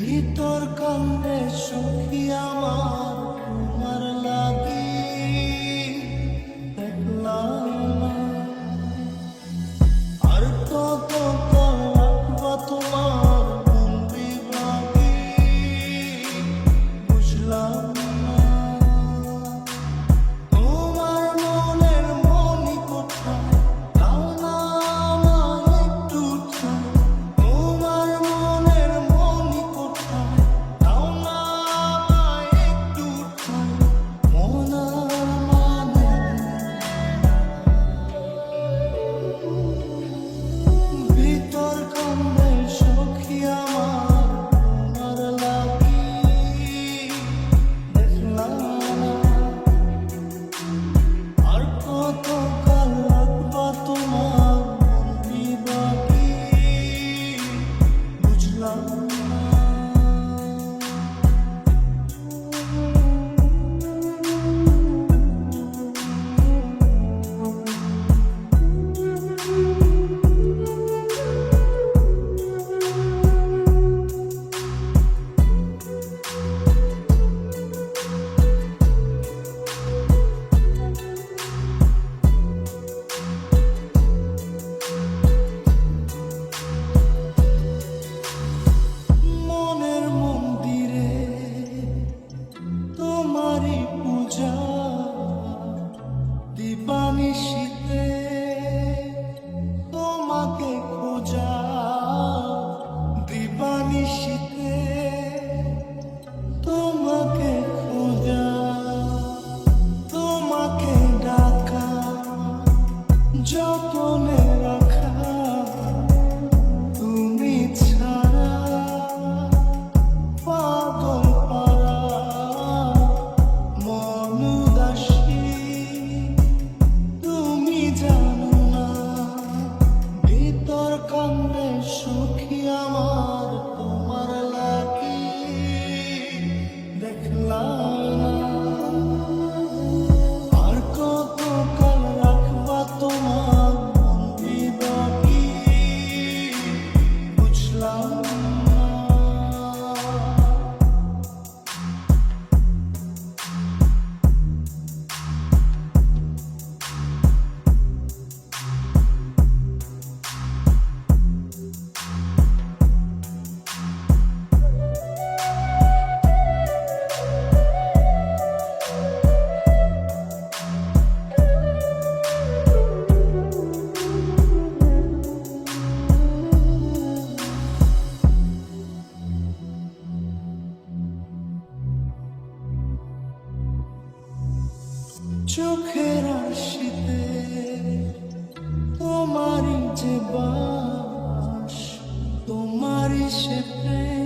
ভিতর কান্দে সখী আমার তোমার লাগি দেখলাম না। আর কত রাখবা তোমার মন বিভাগী বুঝলাম না। তোমার মনের মনি কোথায় দাও না আমায় একটু ঠাঁই। তোমার মনের মনি কোথায় দাও না আমায় একটু ঠাঁই। মন আর মানে ভিতর কান্দে সখী আমার তোমার লাগি দেখলাম না। আর কত কাল রাখবা তোমার মন বিভাগী বুঝলাম না। মনের মন্দিরে তোমারই পূজা দিবানিশীতে তোমাকে খোঁজা দিবানিশীতে তোমাকে খোঁজা তোমাকে ডাকা যতনে রাখা তুমি ছাড়া পাগল পারা মন উদাসী তুমি জানো না। ভিতর কান্দে সখী আমার তোমার লাগি দেখলাম না। আর কত কাল রাখবা তোমার মন বিভাগী বুঝলাম না। চোখের আশিতে তোমারই যে বাস তোমারই সে প্রেম